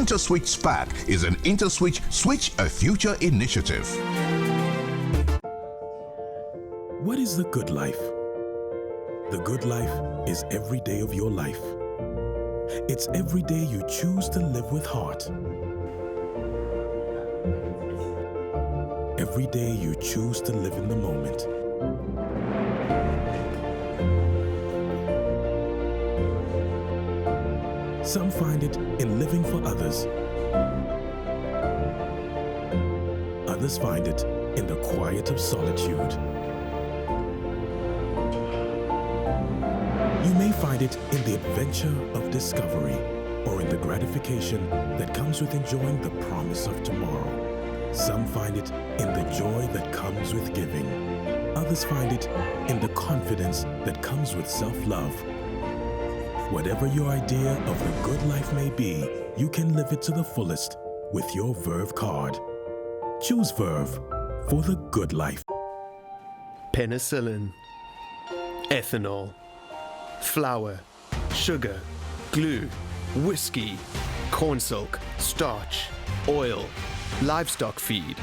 InterswitchSPAK is an IntersWitch Switch a Future initiative. What is the good life? The good life is every day of your life. It's every day you choose to live with heart. Every day you choose to live in the moment. Some find it in living for others. Others find it in the quiet of solitude. You may find it in the adventure of discovery or in the gratification that comes with enjoying the promise of tomorrow. Some find it in the joy that comes with giving. Others find it in the confidence that comes with self-love. Whatever your idea of the good life may be, you can live it to the fullest with your Verve card. Choose Verve for the good life. Penicillin, ethanol, flour, sugar, glue, whiskey, corn silk, starch, oil, livestock feed,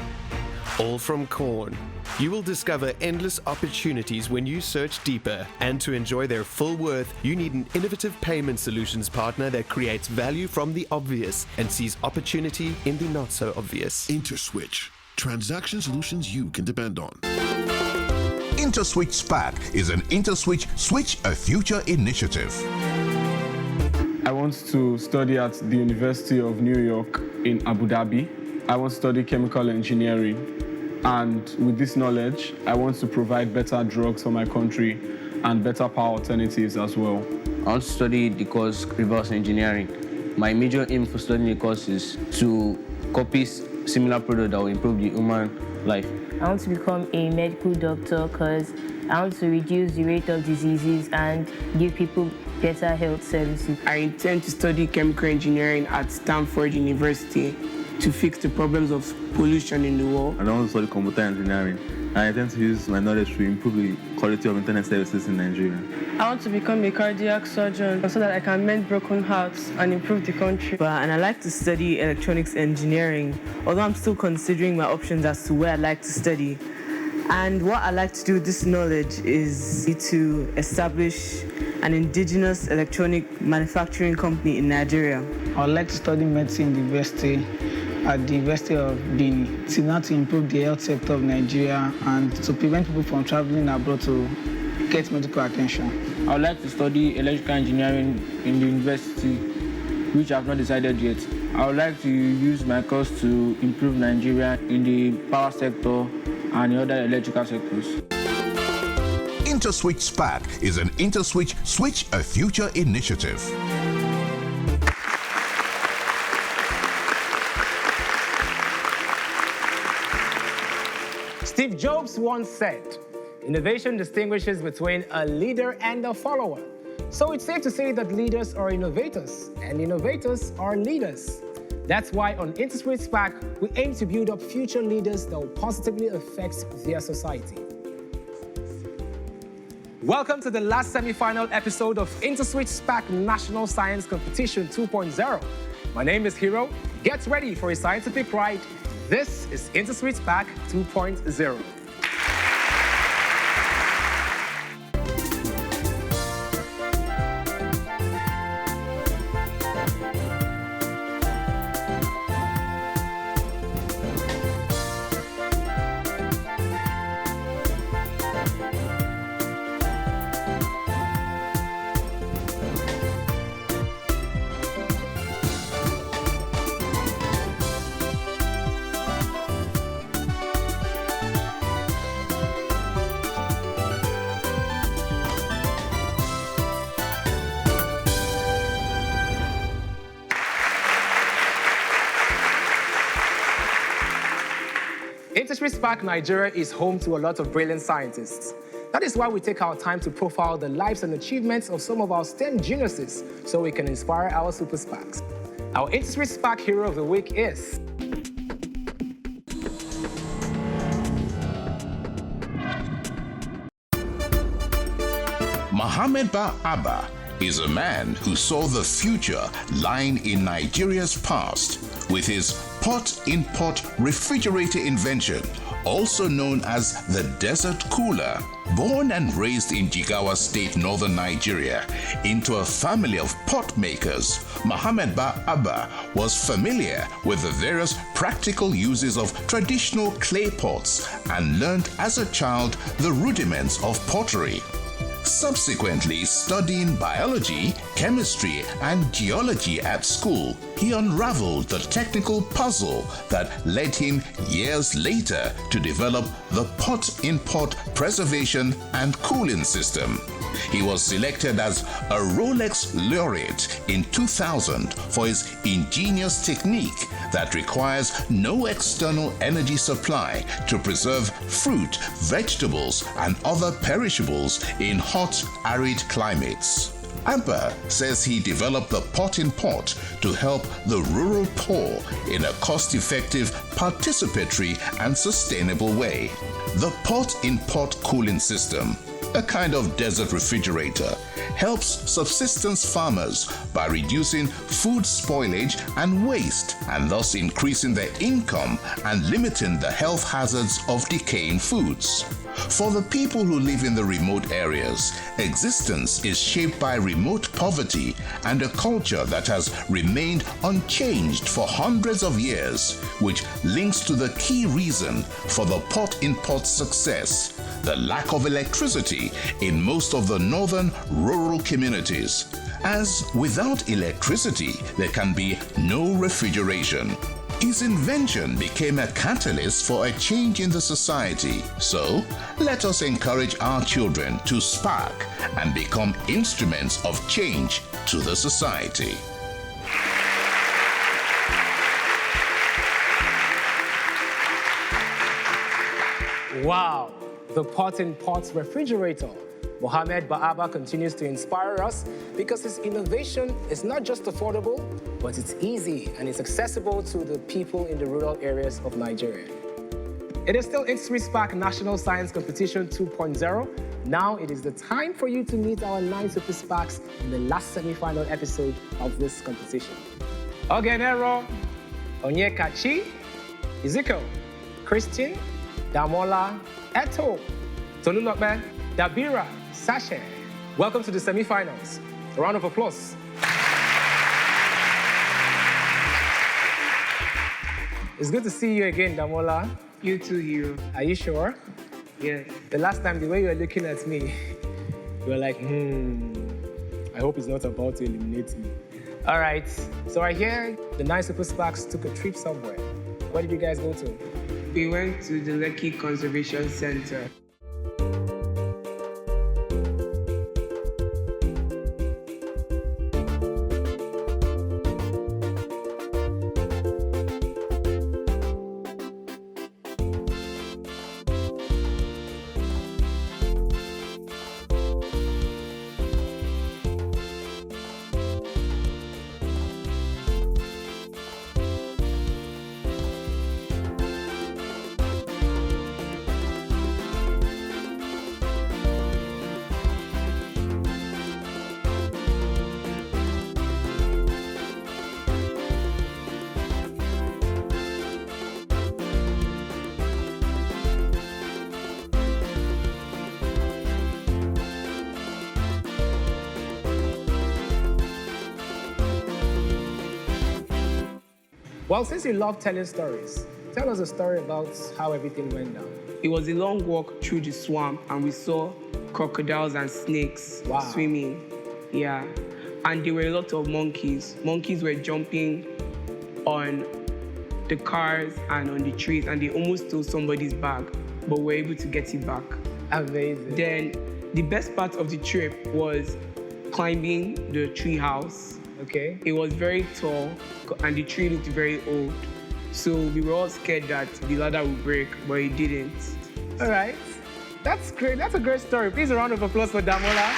all from corn. You will discover endless opportunities when you search deeper, and to enjoy their full worth, you need an innovative payment solutions partner that creates value from the obvious and sees opportunity in the not so obvious. IntersWitch, transaction solutions you can depend on. InterswitchSPAK is an IntersWitch Switch a Future initiative. I want to study at the University of New York in Abu Dhabi. I want to study chemical engineering. And with this knowledge, I want to provide better drugs for my country and better power alternatives as well. I want to study the course reverse engineering. My major aim for studying the course is to copy similar products that will improve the human life. I want to become a medical doctor because I want to reduce the rate of diseases and give people better health services. I intend to study chemical engineering at Stanford University to fix the problems of pollution in the world. I want to study computer engineering. I intend to use my knowledge to improve the quality of internet services in Nigeria. I want to become a cardiac surgeon so that I can mend broken hearts and improve the country. And I like to study electronics engineering, although I'm still considering my options as to where I'd like to study. And what I like to do with this knowledge is to establish an indigenous electronic manufacturing company in Nigeria. I would like to study medicine in the university at the University of Benin, to improve the health sector of Nigeria and to prevent people from traveling abroad to get medical attention. I would like to study electrical engineering in the university, which I have not decided yet. I would like to use my course to improve Nigeria in the power sector and the other electrical sectors. InterswitchSPAK is an IntersWitch Switch a Future initiative. Steve Jobs once said, "Innovation distinguishes between a leader and a follower." So it's safe to say that leaders are innovators, and innovators are leaders. That's why on InterswitchSPAK, we aim to build up future leaders that will positively affect their society. Welcome to the last semi-final episode of InterswitchSPAK National Science Competition 2.0. My name is Hero. Get ready for a scientific ride. This is InterswitchSPAK 2.0. InterswitchSPAK Nigeria is home to a lot of brilliant scientists. That is why we take our time to profile the lives and achievements of some of our STEM geniuses so we can inspire our super SPAKs. Our InterswitchSPAK Hero of the Week is Mohamed Ba Abba is a man who saw the future lying in Nigeria's past with his pot-in-pot refrigerator invention, also known as the desert cooler. Born and raised in Jigawa State, northern Nigeria, into a family of pot makers, Mohammed Abba was familiar with the various practical uses of traditional clay pots and learned as a child the rudiments of pottery. Subsequently, studying biology, chemistry, and geology at school, he unraveled the technical puzzle that led him years later to develop the pot-in-pot preservation and cooling system. He was selected as a Rolex laureate in 2000 for his ingenious technique that requires no external energy supply to preserve fruit, vegetables, and other perishables in hot, arid climates. Amper says he developed the pot-in-pot to help the rural poor in a cost-effective, participatory, and sustainable way. The pot-in-pot cooling system, a kind of desert refrigerator, helps subsistence farmers by reducing food spoilage and waste, and thus increasing their income and limiting the health hazards of decaying foods. For the people who live in the remote areas, existence is shaped by remote poverty and a culture that has remained unchanged for hundreds of years, which links to the key reason for the pot-in-pot success: the lack of electricity in most of the northern rural communities. As without electricity, there can be no refrigeration. His invention became a catalyst for a change in the society. So, let us encourage our children to spark and become instruments of change to the society. Wow, the pot-in-pot refrigerator. Mohammed Abba continues to inspire us because his innovation is not just affordable, but it's easy and it's accessible to the people in the rural areas of Nigeria. It is still InterswitchSPAK National Science Competition 2.0. Now it is the time for you to meet our 9 Super SPAKs in the last semi-final episode of this competition. Ogenero, Onyekachi, Ezekiel, Christian, Damola, Eto, Tolulope, Dabira, Sasha. Welcome to the semi-finals. A round of applause. It's good to see you again, Damola. You too, Hero. Are you sure? Yes. The last time, the way you were looking at me, you were like, I hope he's not about to eliminate me. All right, so I hear the 9 Super SPAKs took a trip somewhere. Where did you guys go to? We went to the Lekki Conservation Center. Well, since you love telling stories, tell us a story about how everything went down. It was a long walk through the swamp, and we saw crocodiles and snakes swimming. Yeah. And there were a lot of monkeys. Monkeys were jumping on the cars and on the trees, and they almost stole somebody's bag, but were able to get it back. Amazing. Then the best part of the trip was climbing the tree house. Okay. It was very tall, and the tree looked very old. So we were all scared that the ladder would break, but it didn't. All right. That's great. That's a great story. Please, a round of applause for Damola.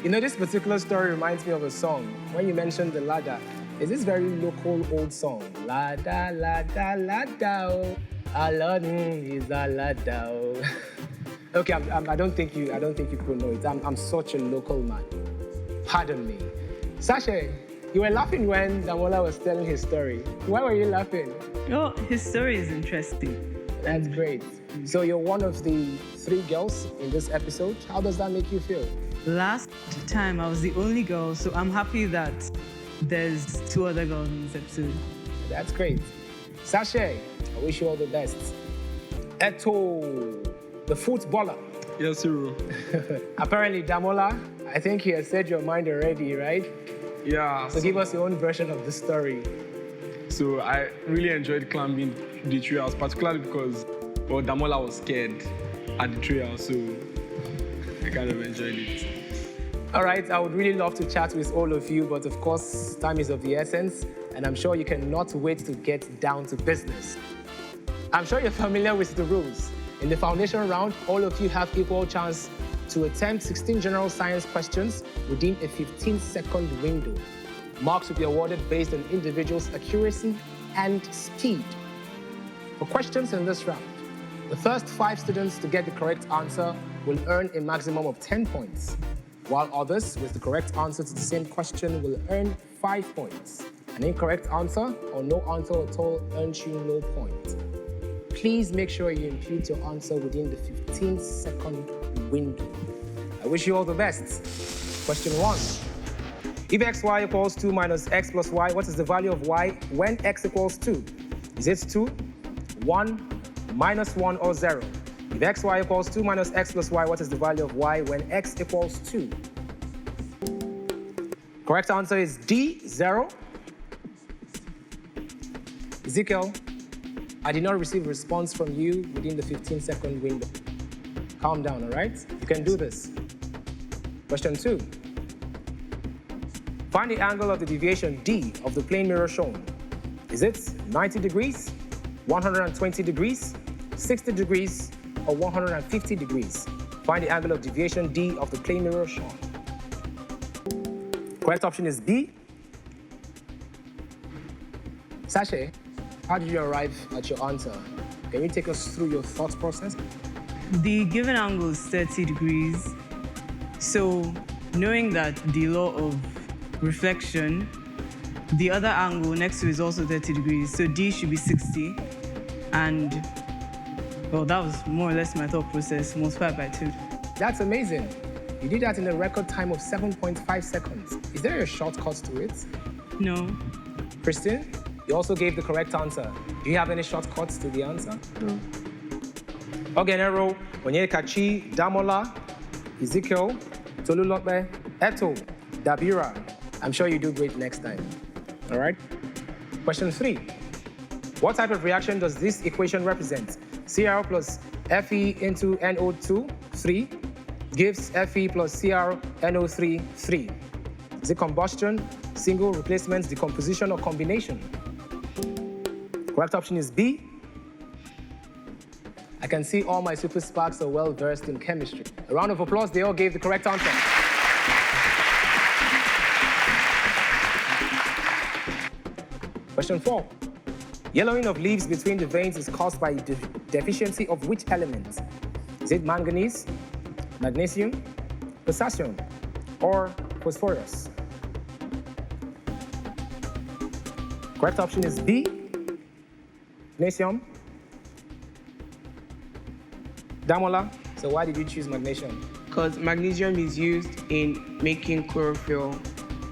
You know, this particular story reminds me of a song. When you mentioned the ladder, it's this very local old song. Ladder, ladder, ladder, oh. Aladdin is a ladder. Oh. Okay, I don't think you could know it. I'm such a local man. Pardon me. Sasha, you were laughing when Damola was telling his story. Why were you laughing? Oh, his story is interesting. That's great. So you're one of the 3 girls in this episode. How does that make you feel? Last time I was the only girl, so I'm happy that there's 2 other girls in this episode. That's great. Sasha, I wish you all the best. Eto, the footballer. Yes, sir. Apparently, Damola, I think you have said your mind already, right? Yeah. So give us your own version of the story. So I really enjoyed climbing the treehouse, particularly because Damola was scared at the treehouse, so I kind of enjoyed it. All right, I would really love to chat with all of you, but of course, time is of the essence, and I'm sure you cannot wait to get down to business. I'm sure you're familiar with the rules. In the foundation round, all of you have equal chance to attempt 16 general science questions within a 15-second window. Marks will be awarded based on individuals' accuracy and speed. For questions in this round, the first 5 students to get the correct answer will earn a maximum of 10 points, while others with the correct answer to the same question will earn 5 points. An incorrect answer or no answer at all earns you no point. Please make sure you impute your answer within the 15-second window. I wish you all the best. Question 1. If xy equals 2 minus x plus y, what is the value of y when x equals 2? Is it 2, 1, minus 1, or 0? If xy equals 2 minus x plus y, what is the value of y when x equals 2? Correct answer is D, 0. Ezekiel, I did not receive a response from you within the 15-second window. Calm down, all right? You can do this. Question 2. Find the angle of the deviation D of the plane mirror shown. Is it 90 degrees, 120 degrees, 60 degrees, or 150 degrees? Find the angle of deviation D of the plane mirror shown. Correct option is B. Sasha, how did you arrive at your answer? Can you take us through your thought process? The given angle is 30 degrees. So knowing that the law of reflection, the other angle next to it is also 30 degrees. So D should be 60. And, well, that was more or less my thought process, multiplied by 2. That's amazing. You did that in a record time of 7.5 seconds. Is there a shortcut to it? No. Christine, you also gave the correct answer. Do you have any shortcuts to the answer? No. Ogenero, Onyekachi, Damola, Ezekiel, Tolulope, Eto, Dabira. I'm sure you do great next time. All right? Question 3. What type of reaction does this equation represent? Cr plus Fe into NO2, 3, gives Fe plus Cr NO3, 3. Is it combustion, single replacement, decomposition, or combination? Correct option is B. I can see all my super sparks are well versed in chemistry. A round of applause, they all gave the correct answer. Question 4. Yellowing of leaves between the veins is caused by deficiency of which element? Is it manganese, magnesium, potassium, or phosphorus? Correct option is B, magnesium. Damola, so why did you choose magnesium? Because magnesium is used in making chlorophyll.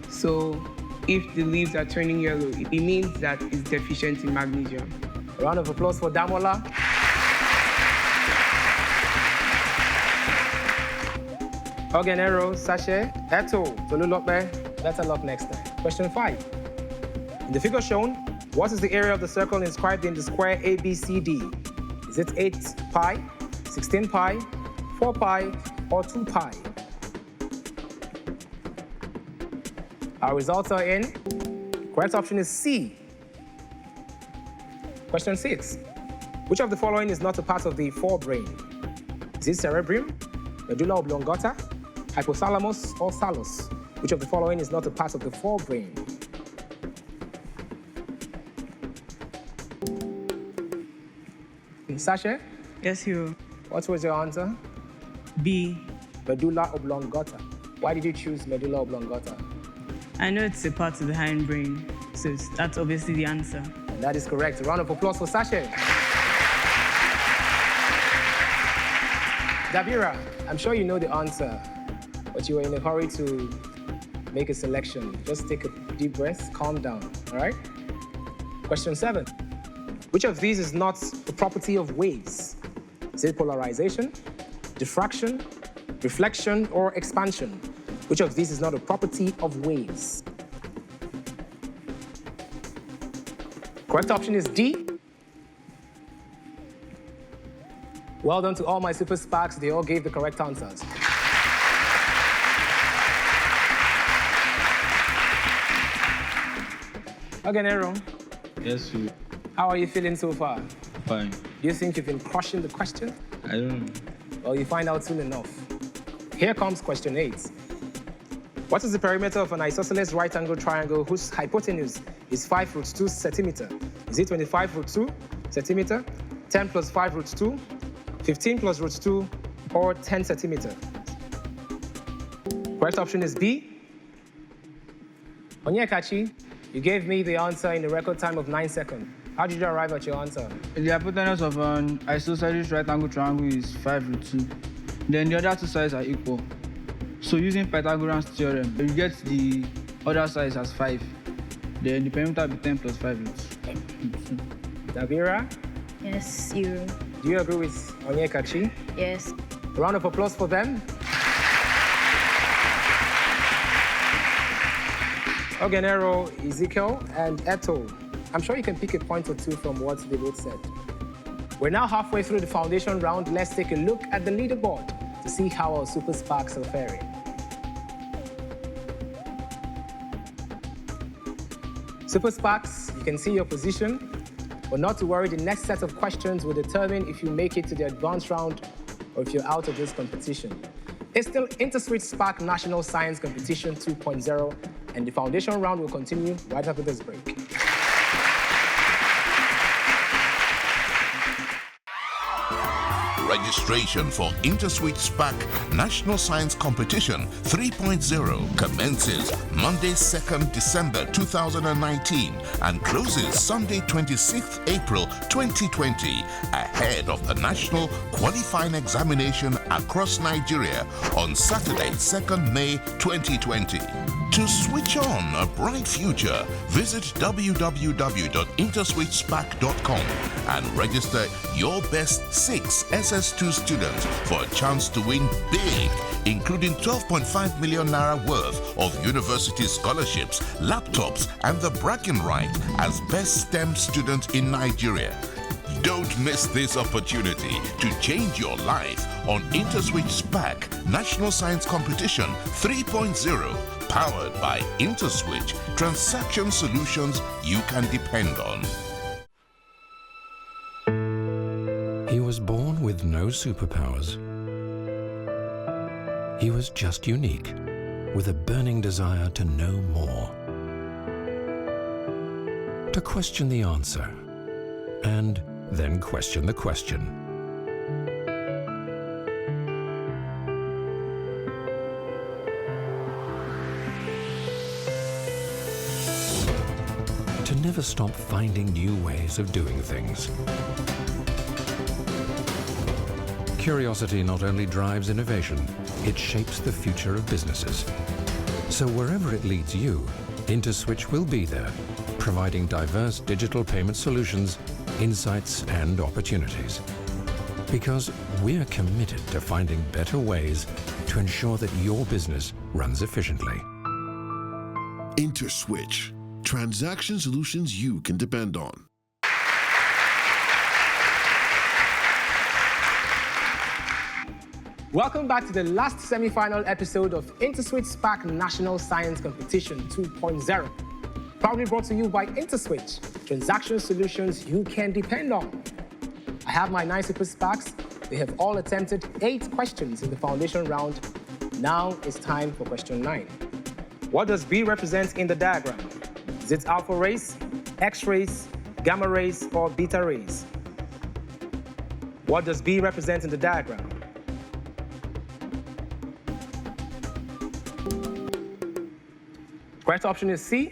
So if the leaves are turning yellow, it means that it's deficient in magnesium. A round of applause for Damola. Ogenero, Sasha, Eto, Tolulope. Better luck next time. Question 5. In the figure shown, what is the area of the circle inscribed in the square ABCD? Is it 8 pi, 16 pi, 4 pi, or 2 pi? Our results are in. Correct option is C. Question 6. Which of the following is not a part of the forebrain? Is it cerebrum, medulla oblongata, hypothalamus, or thallus? Which of the following is not a part of the forebrain? Sasha? Yes, hero. What was your answer? B. Medulla oblongata. Why did you choose medulla oblongata? I know it's a part of the hindbrain, so that's obviously the answer. And that is correct. A round of applause for Sasha. Dabira, I'm sure you know the answer, but you were in a hurry to make a selection. Just take a deep breath, calm down, all right? Question 7. Which of these is not the property of waves? Is it polarization, diffraction, reflection, or expansion? Which of these is not a property of waves? Correct option is D. Well done to all my super SPAKs. They all gave the correct answers. Okay, Nero. Yes, sir. How are you feeling so far? Fine. Do you think you've been crushing the question? I don't know. Well, you find out soon enough. Here comes question 8. What is the perimeter of an isosceles right-angled triangle whose hypotenuse is 5√2 centimeter? Is it 25√2 centimeter, 10 plus 5√2, 15 plus √2, or 10 centimeter? Correct option is B. Onyekachi, you gave me the answer in a record time of 9 seconds. How did you arrive at your answer? The hypotenuse of an isosceles right-angled triangle is 5√2. Then the other two sides are equal. So using Pythagorean's theorem, you get the other sides as 5. Then the perimeter will be 10 plus 5√2. Davira? Yes, 0. Do you agree with Onyekachi? Yes. A round of applause for them. Ogenero, Ezekiel, and Eto. I'm sure you can pick a point or two from what they both said. We're now halfway through the foundation round. Let's take a look at the leaderboard to see how our super SPAKs are faring. Super SPAKs, you can see your position, but not to worry, the next set of questions will determine if you make it to the advanced round or if you're out of this competition. It's still InterswitchSPAK National Science Competition 2.0, and the foundation round will continue right after this break. Registration for InterswitchSPAK National Science Competition 3.0 commences Monday 2nd December 2019 and closes Sunday 26th April 2020 ahead of the National Qualifying Examination across Nigeria on Saturday 2nd May 2020. To switch on a bright future, visit www.interswitchspak.com and register your best 6 SS2 students for a chance to win big, including 12.5 million naira worth of university scholarships, laptops, and the bragging right as best STEM student in Nigeria. Don't miss this opportunity to change your life on InterswitchSPAK National Science Competition 3.0, powered by IntersWitch, transaction solutions you can depend on. He was born with no superpowers. He was just unique, with a burning desire to know more, to question the answer, and then question the question. To never stop finding new ways of doing things. Curiosity not only drives innovation, it shapes the future of businesses. So wherever it leads you, IntersWitch will be there, providing diverse digital payment solutions, insights, and opportunities. Because we're committed to finding better ways to ensure that your business runs efficiently. IntersWitch, transaction solutions you can depend on. Welcome back to the last semi-final episode of InterswitchSPAK National Science Competition 2.0. Proudly brought to you by IntersWitch, transaction solutions you can depend on. I have my 9 super SPAKs. They have all attempted 8 questions in the foundation round. Now it's time for question 9. What does B represent in the diagram? Is it alpha rays, X rays, gamma rays, or beta rays? What does B represent in the diagram? Correct option is C.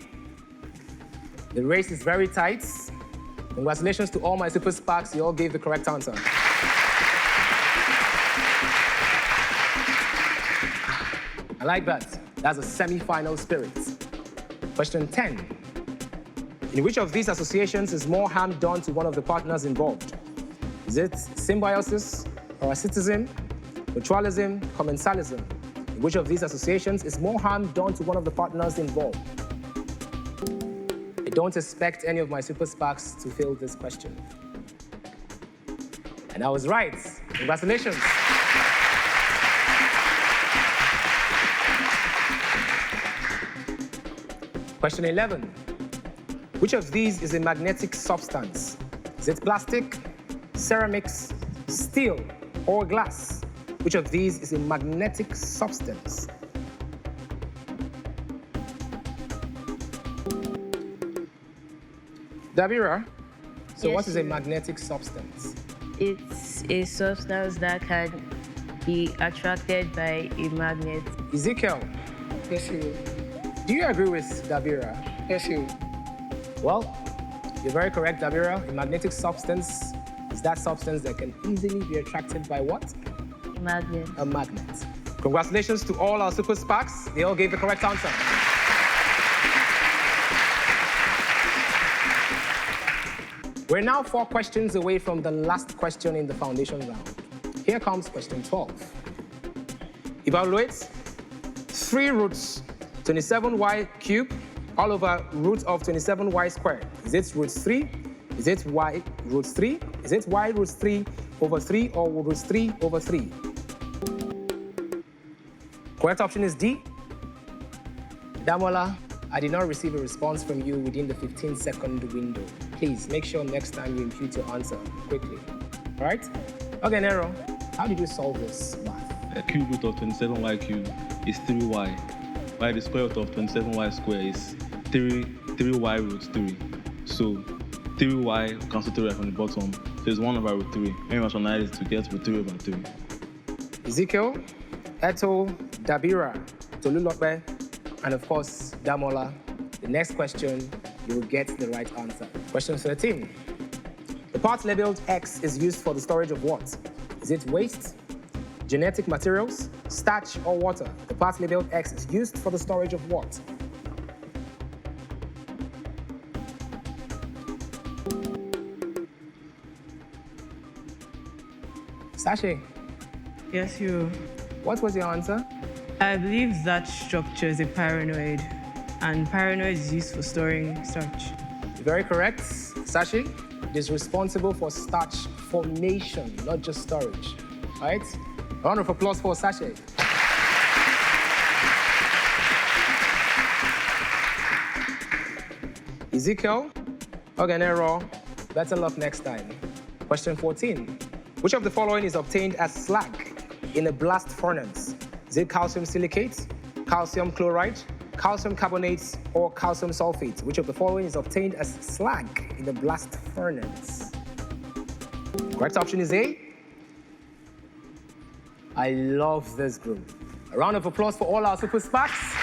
The race is very tight. Congratulations to all my super SPAKs. You all gave the correct answer. I like that. That's a semi-final spirit. Question 10. In which of these associations is more harm done to one of the partners involved? Is it symbiosis, parasitism, mutualism, commensalism? In which of these associations is more harm done to one of the partners involved? I don't expect any of my super SPAKs to fail this question. And I was right. Congratulations. Question 11. Which of these is a magnetic substance? Is it plastic, ceramics, steel, or glass? Which of these is a magnetic substance? Dabira, so Yes, what is a sir. magnetic substance? It's a substance that can be attracted by a magnet. Ezekiel, Yes, you. do you agree with Dabira? Yes, you. Well, you're very correct, Dabira. A magnetic substance is that substance that can easily be attracted by what? Magnet. A magnet. Congratulations to all our super SPAKs. They all gave the correct answer. We're now 4 questions away from the last question in the foundation round. Here comes question 12. Evaluate 3 roots 27y cubed all over root of 27y squared. Is it root 3? Is it y root 3? Is it y root 3 over 3 or root 3 over 3? Correct option is D. Damola, I did not receive a response from you within the 15-second window. Please make sure next time you impute your answer quickly. All right? Okay, Nero, how did you solve this math? A cube root of 27y cubed is 3y, while the square root of 27y squared is 3y root 3. So 3y cancel 3y from the bottom, so it's 1 over root 3. When you rationalize it, to get root 3 over 3. Ezekiel, Eto, Dabira, Tolulope, and of course, Damola. The next question, you will get the right answer. Question 13. The part labeled X is used for the storage of what? Is it waste, genetic materials, starch, or water? The part labeled X is used for the storage of what? Sashay. Yes, you. What was your answer? I believe that structure is a paranoid, and paranoid is used for storing starch. Very correct. Sashi, it is responsible for starch formation, not just storage. All right? A round of applause for Sashi. Ezekiel, Oganero, better luck next time. Question 14. Which of the following is obtained as slag in a blast furnace? Is it calcium silicate, calcium chloride, calcium carbonate, or calcium sulfate? Which of the following is obtained as slag in a blast furnace? Correct option is A. I love this group. A round of applause for all our super SPAKs.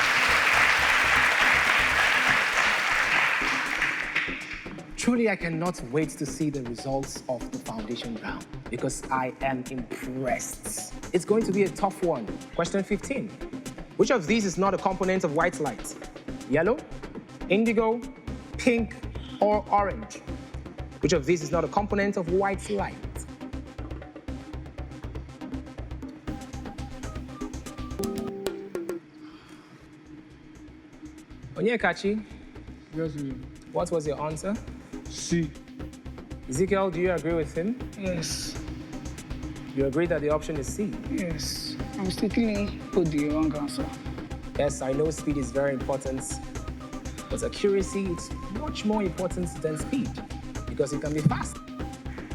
Truly, I cannot wait to see the results of the foundation round because I am impressed. It's going to be a tough one. Question 15. Which of these is not a component of white light? Yellow, indigo, pink, or orange? Which of these is not a component of white light? Onyekachi, Yes, you. what was your answer? C. Ezekiel, do you agree with him? Yes. You agree that the option is C? Yes. I mistakenly put the wrong answer. Yes, I know speed is very important, but accuracy is much more important than speed because it can be fast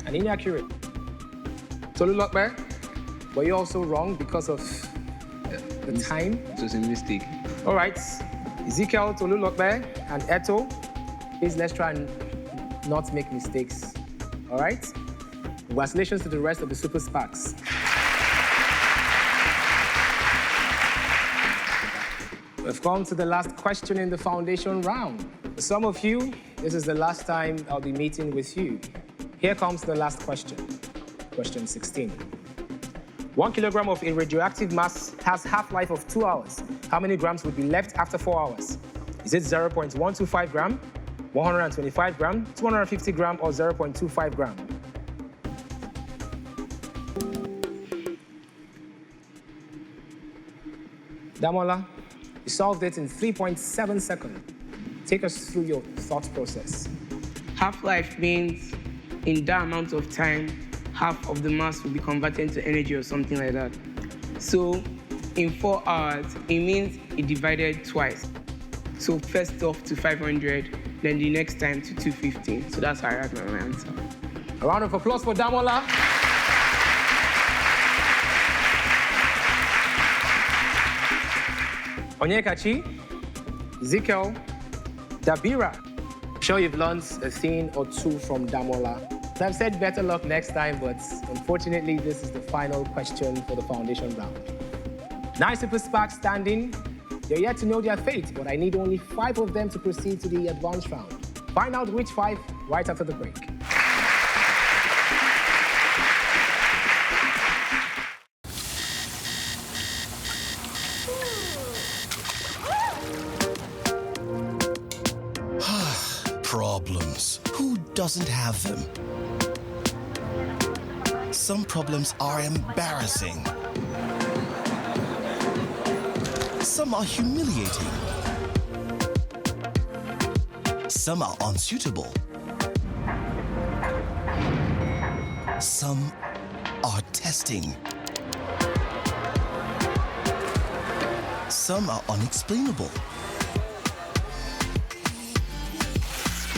and inaccurate. Tolu Lokbe, were you also wrong because of the time? It was a mistake. All right, Ezekiel, Tolu Lokbe, and Eto, please let's try and not make mistakes. All right? Congratulations to the rest of the super SPAKs. We've come to the last question in the foundation round. For some of you, this is the last time I'll be meeting with you. Here comes the last question. Question 16. 1 kilogram of a radioactive mass has half-life of 2 hours. How many grams would be left after 4 hours? Is it 0.125 gram, 125 gram, 250 gram, or 0.25 gram? Damola, you solved it in 3.7 seconds. Take us through your thought process. Half-life means in that amount of time, half of the mass will be converted into energy or something like that. So in 4 hours, it means it divided twice. So first off to 500, then the next time to 250. So that's how I have my answer. A round of applause for Damola. Onyekachi, Ezekiel, Dabira. I'm sure you've learned a thing or two from Damola. I've said better luck next time, but unfortunately, this is the final question for the foundation round. 9 SuperSPAK standing. They're yet to know their fate, but I need only 5 of them to proceed to the advanced round. Find out which 5 right after the break. Problems. Who doesn't have them? Some problems are embarrassing. Some are humiliating. Some are unsuitable. Some are testing. Some are unexplainable.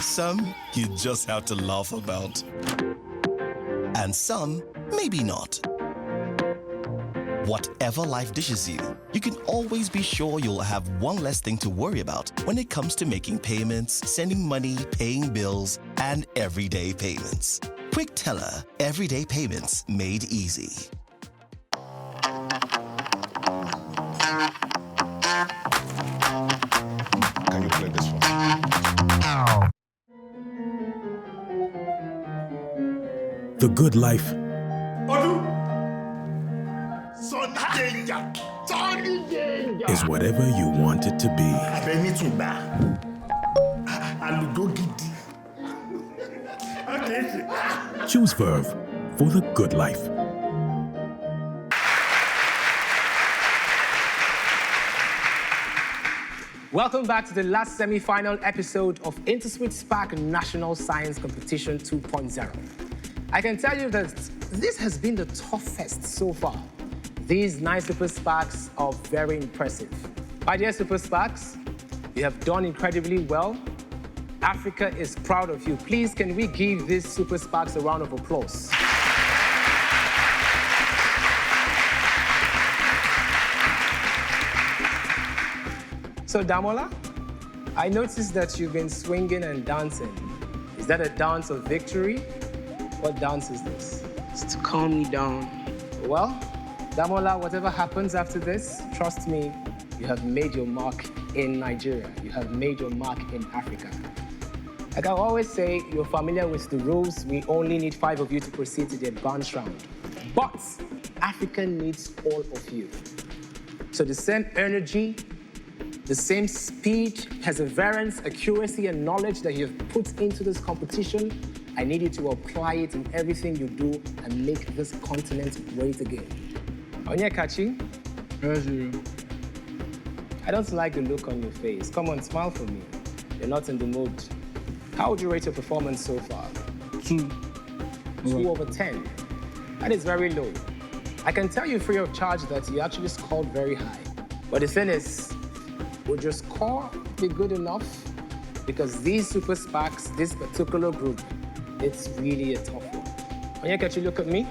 Some you just have to laugh about. And some, maybe not. Whatever life dishes you, you can always be sure you'll have one less thing to worry about when it comes to making payments, sending money, paying bills, and everyday payments. Quick Teller, everyday payments made easy. Can you play this one? The good life is whatever you want it to be. Choose Verve for the good life. Welcome back to the last semi-final episode of InterswitchSPAK National Science Competition 2.0. I can tell you that this has been the toughest so far. These 9 SuperSPAKs are very impressive. My dear SuperSPAKs, you have done incredibly well. Africa is proud of you. Please, can we give these SuperSPAKs a round of applause? So, Damola, I noticed that you've been swinging and dancing. Is that a dance of victory? What dance is this? It's to calm me down. Well, Damola, whatever happens after this, trust me, you have made your mark in Nigeria. You have made your mark in Africa. Like I always say, you're familiar with the rules. We only need 5 of you to proceed to the advanced round. But Africa needs all of you. So the same energy, the same speed, perseverance, accuracy, and knowledge that you have put into this competition, I need you to apply it in everything you do and make this continent great again. Onyekachi? I don't like the look on your face. Come on, smile for me. You're not in the mood. How would you rate your performance so far? 2. 2 over 10. That is very low. I can tell you free of charge that you actually scored very high. But the thing is, would your score be good enough? Because these SuperSPAKs, this particular group, it's really a tough one. Onyekachi, look at me.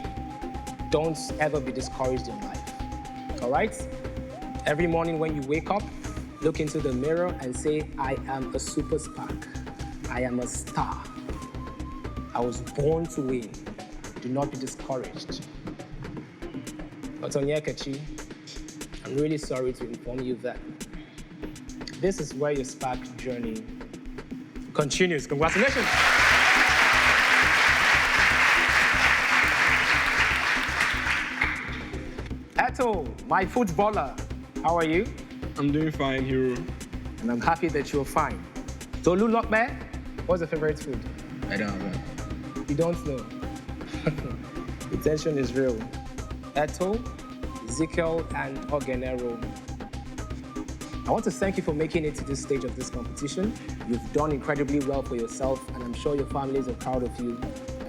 Don't ever be discouraged in life, all right? Every morning when you wake up, look into the mirror and say, I am a SuperSPAK. I am a star. I was born to win. Do not be discouraged. But Onyekachi, I'm really sorry to inform you that this is where your SPAK journey continues. Congratulations. Eto, my footballer, how are you? I'm doing fine, Hero. And I'm happy that you're fine. Tolu Lokbe, what's your favorite food? I don't know. You don't know. The tension is real. Eto, Ezekiel, and Ogenero. I want to thank you for making it to this stage of this competition. You've done incredibly well for yourself, and I'm sure your families are proud of you.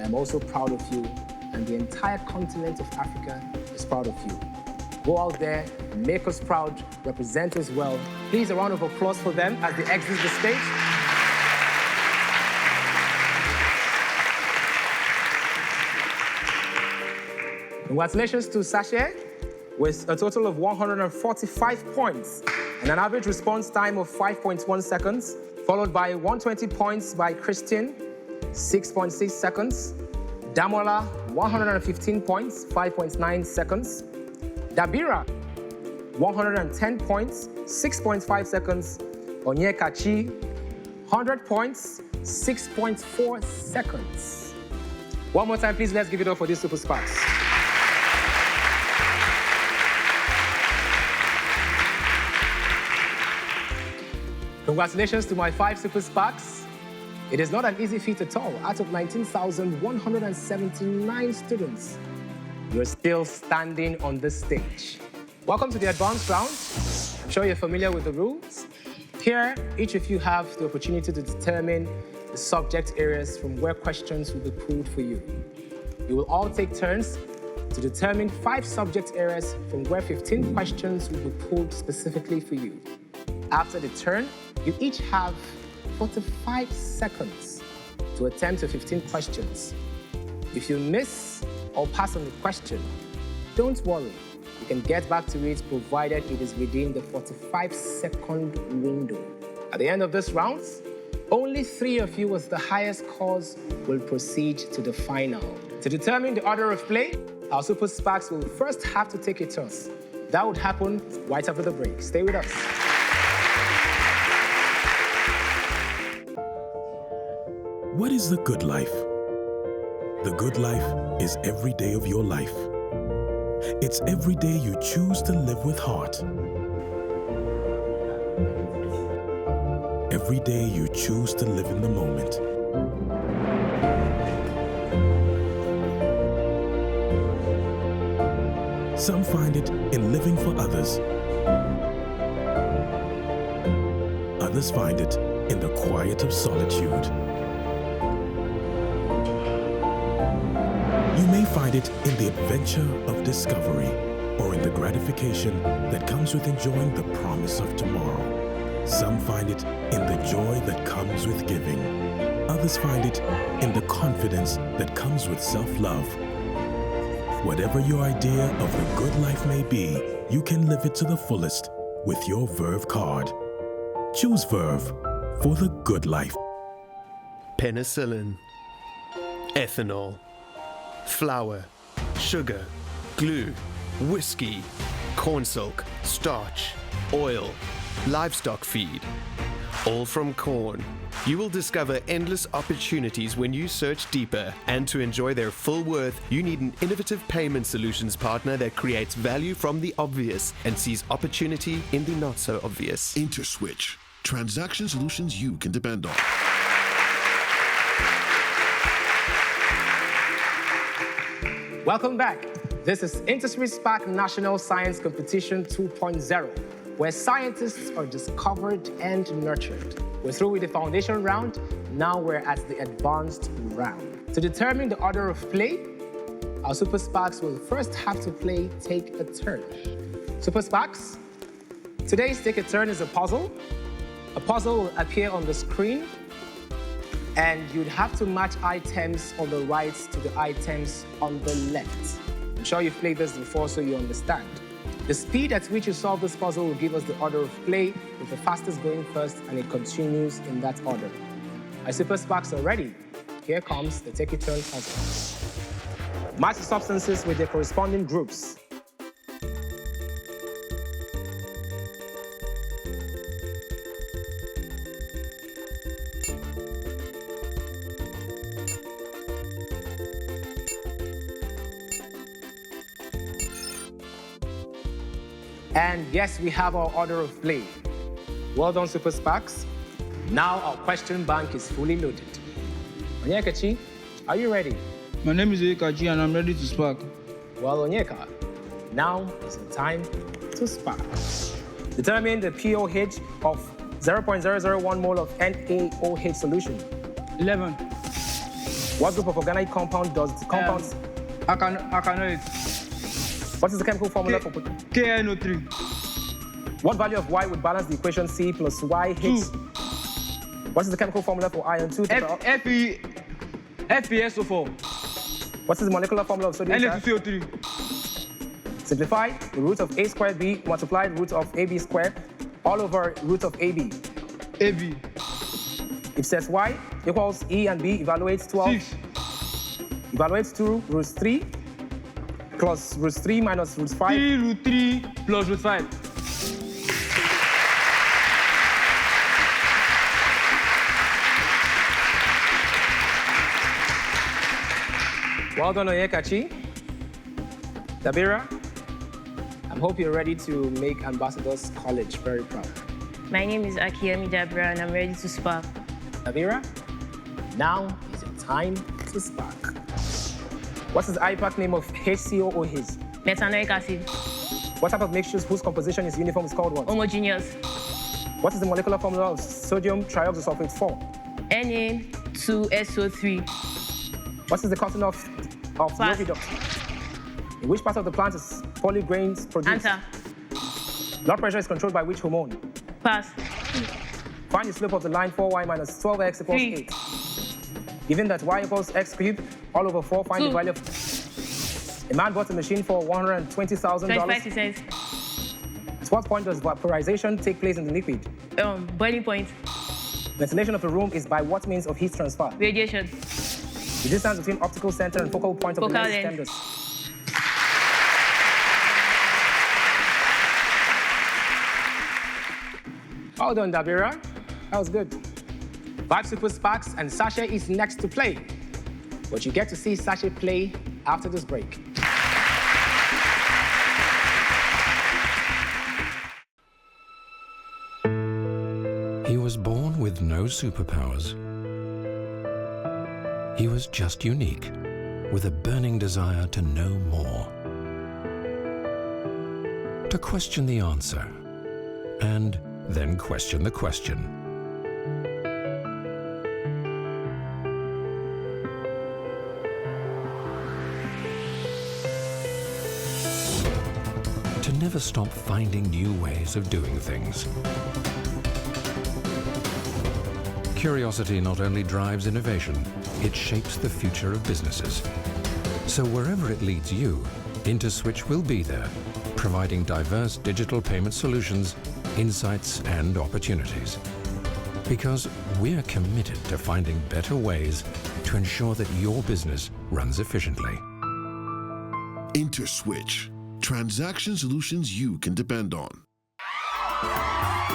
I'm also proud of you, and the entire continent of Africa is proud of you. Go out there, make us proud, represent us well. Please, a round of applause for them as they exit the stage. Congratulations to Sasha with a total of 145 points and an average response time of 5.1 seconds, followed by 120 points by Christian, 6.6 seconds. Damola, 115 points, 5.9 seconds. Dabira, 110 points, 6.5 seconds. Onyekachi, 100 points, 6.4 seconds. One more time, please, let's give it up for these Super SPAKs. Congratulations to my 5 Super SPAKs. It is not an easy feat at all. Out of 19,179 students, you're still standing on this stage. Welcome to the advanced round. I'm sure you're familiar with the rules. Here, each of you have the opportunity to determine the subject areas from where questions will be pulled for you. You will all take turns to determine 5 subject areas from where 15 questions will be pulled specifically for you. After the turn, you each have 45 seconds to attempt your 15 questions. If you miss or pass on the question, don't worry. You can get back to it provided it is within the 45-second window. At the end of this round, only 3 of you with the highest scores will proceed to the final. To determine the order of play, our Super SPAKs will first have to take a toss. That would happen right after the break. Stay with us. What is the good life? The good life is every day of your life. It's every day you choose to live with heart. Every day you choose to live in the moment. Some find it in living for others. Others find it in the quiet of solitude. You may find it in the adventure of discovery or in the gratification that comes with enjoying the promise of tomorrow. Some find it in the joy that comes with giving. Others find it in the confidence that comes with self-love. Whatever your idea of the good life may be, you can live it to the fullest with your Verve card. Choose Verve for the good life. Penicillin, ethanol, flour, sugar, glue, whiskey, cornstalk, starch, oil, livestock feed, all from corn. You will discover endless opportunities when you search deeper, and to enjoy their full worth, you need an innovative payment solutions partner that creates value from the obvious and sees opportunity in the not so obvious. IntersWitch, transaction solutions you can depend on. Welcome back. This is InterswitchSPAK National Science Competition 2.0, where scientists are discovered and nurtured. We're through with the foundation round. Now we're at the advanced round. To determine the order of play, our Super SPAKs will first have to play Take a Turn. Super SPAKs, today's Take a Turn is a puzzle. A puzzle will appear on the screen, and you'd have to match items on the right to the items on the left. I'm sure you've played this before, so you understand. The speed at which you solve this puzzle will give us the order of play, with the fastest going first, and it continues in that order. Our Super SPAKs are ready. Here comes the Take a Turn puzzle. Match the substances with their corresponding groups. And yes, we have our order of play. Well done, Super SPAKs. Now our question bank is fully loaded. Onyekachi, are you ready? My name is Onyekachi and I'm ready to spark. Well, Onyeka, now is the time to spark. Determine the pOH of 0.001 mole of NaOH solution. 11. What group of organic compound does the compounds? Alkanoid. What is the chemical formula for KNO3? What value of Y would balance the equation C plus YH? 2. What is the chemical formula for iron 2? FeSO4. What is the molecular formula of sodium? Na2CO3. Simplify the root of A squared B multiplied root of AB squared all over root of AB. AB. If says Y equals E and B evaluates 12. 6. Evaluates 2 root 3 plus root 3 minus root 5. 3 root 3 plus root 5. Well done, Onyekachi. Dabira, I hope you're ready to make Ambassadors College very proud. My name is Akure Dabira and I'm ready to spark. Dabira, now is your time to spark. What is the IPAC name of HCOOH? Methanoic acid. What type of mixtures whose composition is uniform is called what? Homogeneous. What is the molecular formula of sodium trioxosulfate 4? Na2SO3. What is the content of Lovidox? In which part of the plant is polygrains produced? Anta. Blood pressure is controlled by which hormone? Pass. Find the slope of the line 4y minus 12x equals 8. Given that y equals x cubed all over 4, find 2. the value of... A man bought a machine for $120,000. 25%. At what point does vaporization take place in the liquid? Boiling point. Ventilation of a room is by what means of heat transfer? Radiation. The distance between optical center and focal point of the lens is 10 degrees. Well done, Dabira. That was good. 5 Super SPAKs and Sasha is next to play. But you get to see Sasha play after this break. He was born with no superpowers. He was just unique, with a burning desire to know more, to question the answer, and then question the question. To never stop finding new ways of doing things. Curiosity not only drives innovation, it shapes the future of businesses. So wherever it leads you, IntersWitch will be there, providing diverse digital payment solutions, insights, and opportunities. Because we're committed to finding better ways to ensure that your business runs efficiently. IntersWitch. Transaction solutions you can depend on.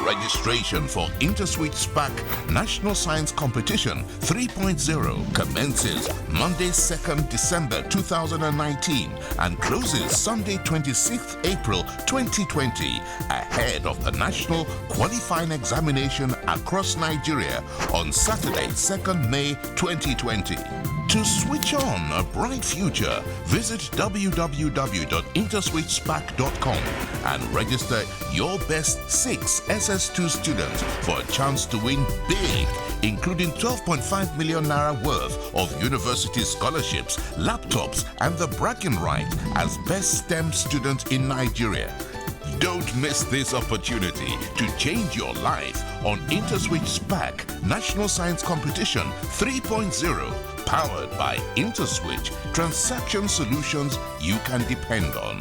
Registration for InterswitchSPAK National Science Competition 3.0 commences Monday 2nd December 2019 and closes Sunday 26th April 2020 ahead of the National Qualifying Examination across Nigeria on Saturday 2nd May 2020. To switch on a bright future, visit www.interswitchspak.com and register your best 6 SS2 students for a chance to win big, including 12.5 million naira worth of university scholarships, laptops, and the bragging right as best STEM student in Nigeria. Don't miss this opportunity to change your life on InterswitchSPAK National Science Competition 3.0, powered by IntersWitch, transaction solutions you can depend on.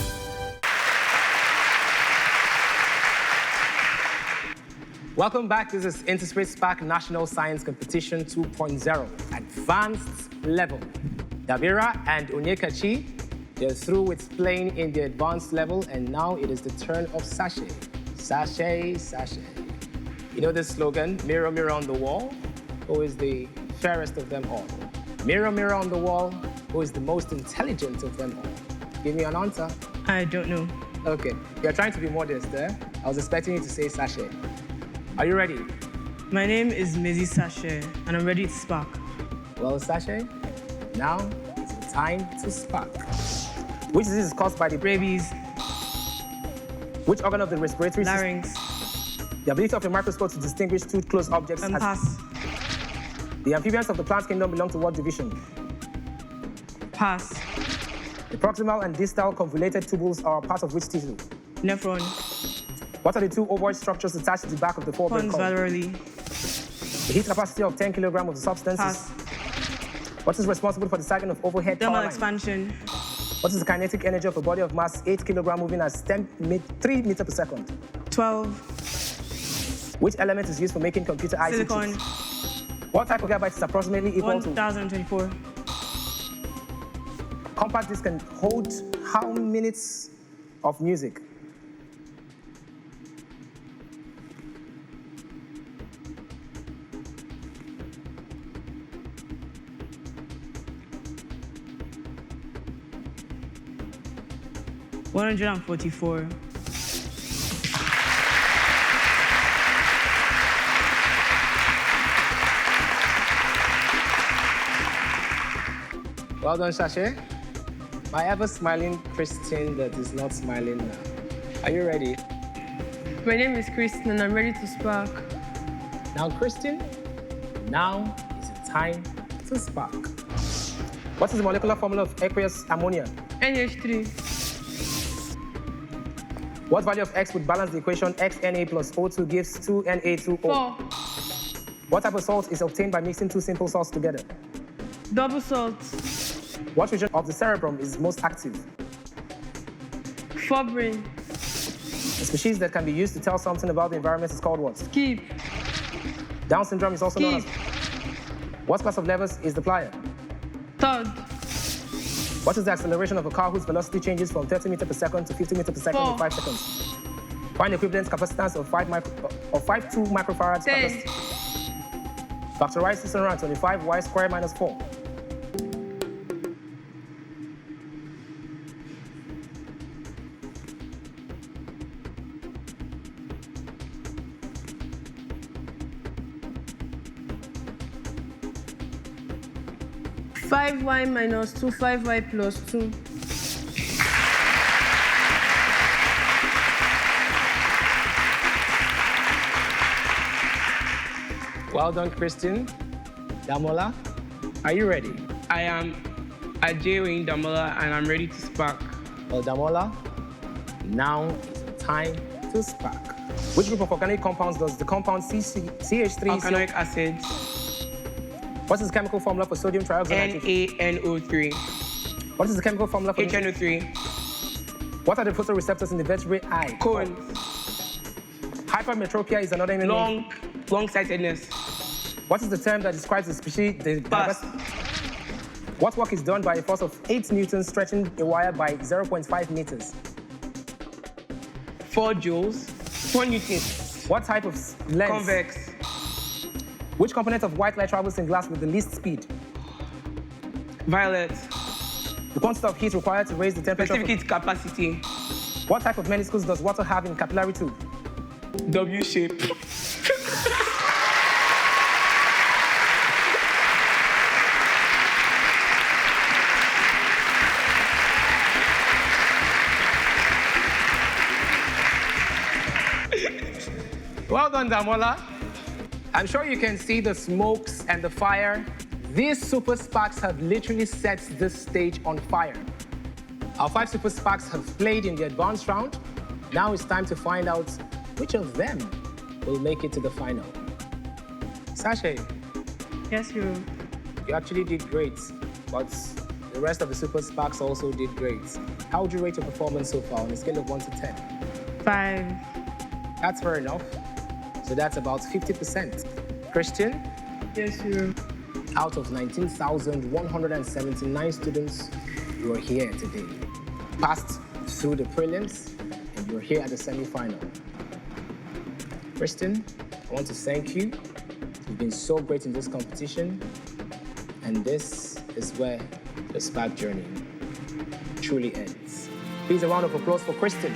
Welcome back. This is InterswitchSPAK National Science Competition 2.0, advanced level. Dabira and Onyekachi, they're through with playing in the advanced level, and now it is the turn of Sasha. Sasha, Sasha. You know this slogan, mirror, mirror on the wall, who is the fairest of them all? Mirror, mirror on the wall, who is the most intelligent of them all? Give me an answer. I don't know. Okay, you're trying to be modest there. I was expecting you to say sachet. Are you ready? My name is Mizzy Sachet, and I'm ready to spark. Well, sachet, now is the time to spark. Which disease is caused by the rabies? Which organ of the respiratory system? Larynx. The ability of a microscope to distinguish two close objects. Pass. The amphibians of the plant kingdom belong to what division? Pass. The proximal and distal convoluted tubules are part of which tissue? Nephron. What are the two ovoid structures attached to the back of the forebrain Pons valorally. The heat capacity of 10 kilograms of the substance. Pass. What is responsible for the sagging of overhead Thermal power line? expansion. What is the kinetic energy of a body of mass 8 kilograms moving at 3 meters per second? 12. Which element is used for making computer IC Silicon. chips? What type of gigabyte is approximately equal to? 1024. Compact disc can hold how many minutes of music? $144. Well done, Sachet. My ever-smiling Christian that is not smiling now. Are you ready? My name is Kristen, and I'm ready to spark. Now, Christian, now is the time to spark. What is the molecular formula of aqueous ammonia? NH3. What value of X would balance the equation XNA plus O2 gives 2Na2O? 4. What type of salt is obtained by mixing two simple salts together? Double salt. What region of the cerebrum is most active? Forebrain. The species that can be used to tell something about the environment is called what? Skip. Down syndrome is also known as... What class of levers is the plier? Third. What is the acceleration of a car whose velocity changes from 30 meters per second to 50 meters per second 4. in 5 seconds? Find the equivalent capacitance of 5.2 microfarads 10. capacity. Factorize 625y squared minus 4. Five y minus 2, 5y plus 2. Well done, Christian. Damola, are you ready? I am Ajewi Damola, and I'm ready to spark. Well, Damola, now is the time to spark. Which group of organic compounds does the compound CH3... Alkanoic acid. What is the chemical formula for sodium trioxide? NaNO3. What is the chemical formula for... HNO3. What are the photoreceptors in the vertebrate eye? Cone. Hypermetropia is another name. Long-sightedness. What is the term that describes the species? Pass. What work is done by a force of 8 newtons stretching a wire by 0.5 meters? 4 joules. 4 newtons. What type of lens? Convex. Which component of white light travels in glass with the least speed? Violet. The quantity of heat required to raise the temperature. Specific heat capacity. What type of meniscus does water have in capillary tube? W shape. Well done, Damola. I'm sure you can see the smokes and the fire. These super sparks have literally set this stage on fire. Our 5 super sparks have played in the advanced round. Now it's time to find out which of them will make it to the final. Sachet. Yes, Hero. You actually did great, but the rest of the super sparks also did great. How would you rate your performance so far on a scale of 1 to 10? 5. That's fair enough. So that's about 50%. Christian? Yes, Hero. Out of 19,179 students, you are here today. Passed through the prelims, and you're here at the semi-final. Christian, I want to thank you. You've been so great in this competition, and this is where the SPAK journey truly ends. Please, a round of applause for Kristen.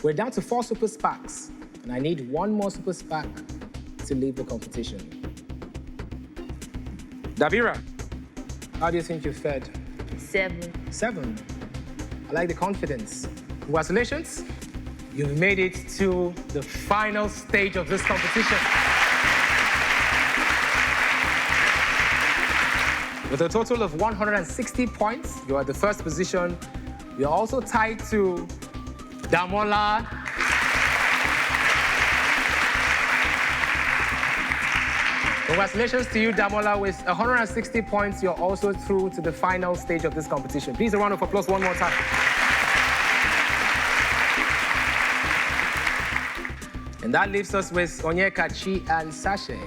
We're down to 4 super SPAKs, and I need one more super SPAK to leave the competition. Dabira, how do you think you fared? 7. 7. I like the confidence. Congratulations. You've made it to the final stage of this competition. With a total of 160 points, you're at the first position. You're also tied to Damola. Congratulations to you, Damola. With 160 points, you're also through to the final stage of this competition. Please, a round of applause one more time. And that leaves us with Onyekachi and Sashay.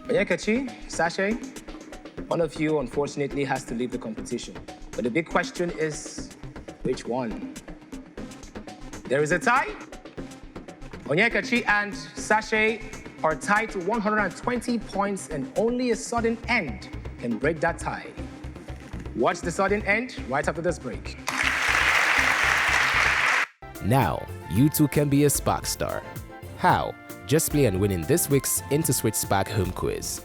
Onyekachi, Sashay, one of you, unfortunately, has to leave the competition. But the big question is, which one? There is a tie. Onyekachi and Sashay are tied to 120 points, and only a sudden end can break that tie. Watch the sudden end right after this break. Now, you too can be a SPAK star. How? Just play and win in this week's InterswitchSPAK home quiz.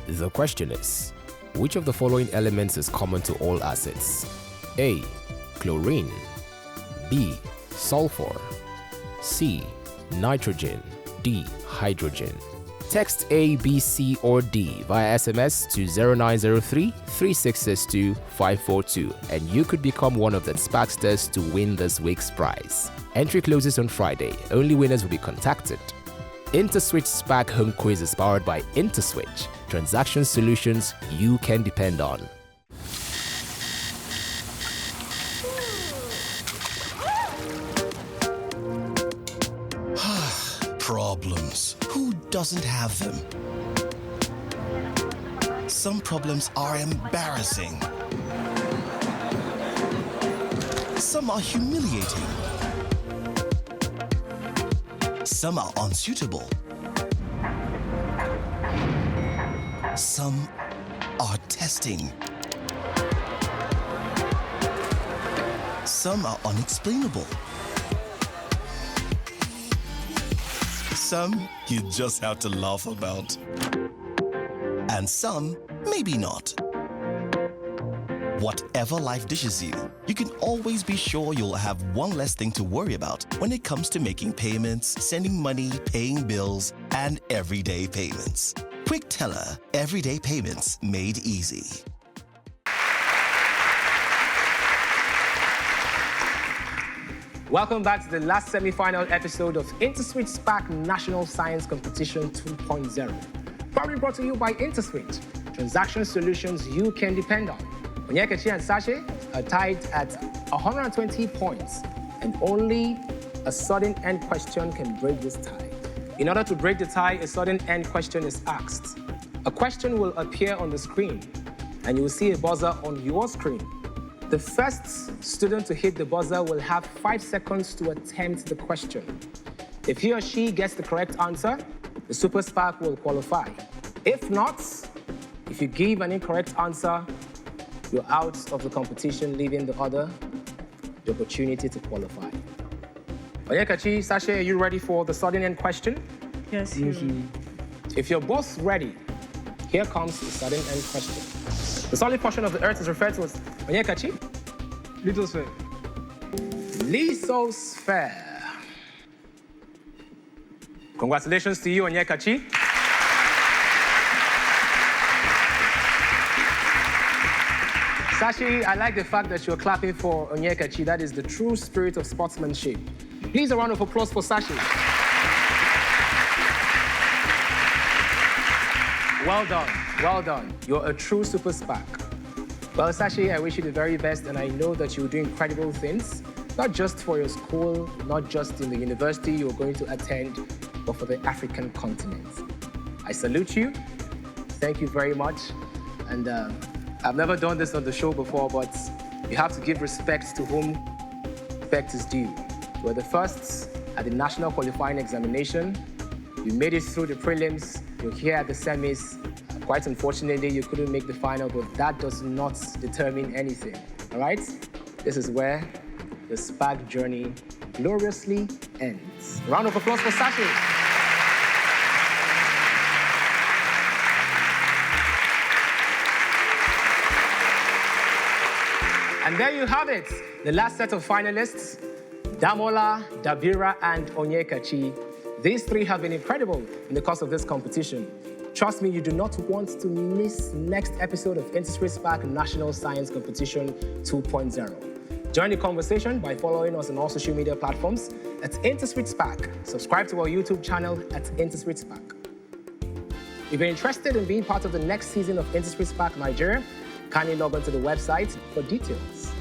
The question is, which of the following elements is common to all acids? A. Chlorine. B. Sulfur. C. Nitrogen. D. Hydrogen. Text A, B, C, or D via SMS to 0903 3662 542 and you could become one of the SPAKsters to win this week's prize. Entry closes on Friday. Only winners will be contacted. InterswitchSPAK home quiz is powered by IntersWitch. Transaction solutions you can depend on. Problems. Who doesn't have them? Some problems are embarrassing. Some are humiliating. Some are unsuitable. Some are testing. Some are unexplainable. Some you just have to laugh about. And some, maybe not. Whatever life dishes you, you can always be sure you'll have one less thing to worry about when it comes to making payments, sending money, paying bills, and everyday payments. Quick Teller, everyday payments made easy. Welcome back to the last semi-final episode of InterswitchSPAK National Science Competition 2.0. Proudly brought to you by IntersWitch, transaction solutions you can depend on. Onyekachi and Sashay are tied at 120 points, and only a sudden end question can break this tie. In order to break the tie, a sudden end question is asked. A question will appear on the screen, and you will see a buzzer on your screen. The first student to hit the buzzer will have 5 seconds to attempt the question. If he or she gets the correct answer, the Super SPAK will qualify. If not, if you give an incorrect answer, you're out of the competition, leaving the other the opportunity to qualify. Onyekachi, Sashay, are you ready for the sudden end question? Yes, If you're both ready, here comes the sudden end question. The solid portion of the earth is referred to as Onyekachi? Lithosphere. Lithosphere. Congratulations to you, Onyekachi. Sashi, I like the fact that you're clapping for Onyekachi. That is the true spirit of sportsmanship. Please, a round of applause for Sashi. Well done, well done. You're a true Super SPAK. Well, Sashi, I wish you the very best, and I know that you'll do incredible things, not just for your school, not just in the university you're going to attend, but for the African continent. I salute you. Thank you very much. And I've never done this on the show before, but you have to give respect to whom respect is due. You were the first at the national qualifying examination. You made it through the prelims. You're here at the semis. Quite unfortunately, you couldn't make the final, but that does not determine anything, all right? This is where the SPAK journey gloriously ends. Round of applause for Sashi. And there you have it, the last set of finalists, Damola, Dabira, and Onyekachi. These three have been incredible in the course of this competition. Trust me, you do not want to miss next episode of InterswitchSPAK National Science Competition 2.0. Join the conversation by following us on all social media platforms at InterswitchSPAK. Subscribe to our YouTube channel at InterswitchSPAK. If you're interested in being part of the next season of InterswitchSPAK Nigeria, kindly log on to the website for details.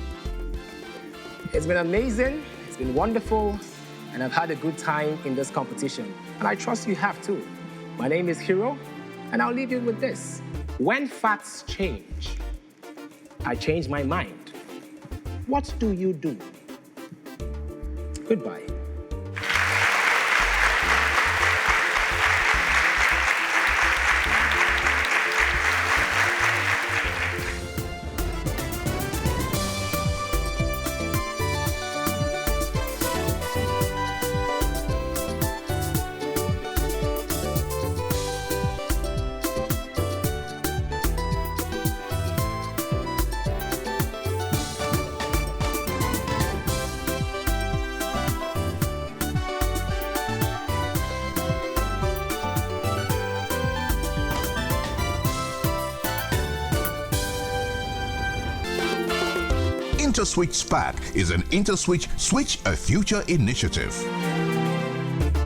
It's been amazing, it's been wonderful, and I've had a good time in this competition. And I trust you have too. My name is Hiro, and I'll leave you with this. When facts change, I change my mind. What do you do? Goodbye. InterswitchSPAK is an InterSwitch Switch a Future initiative.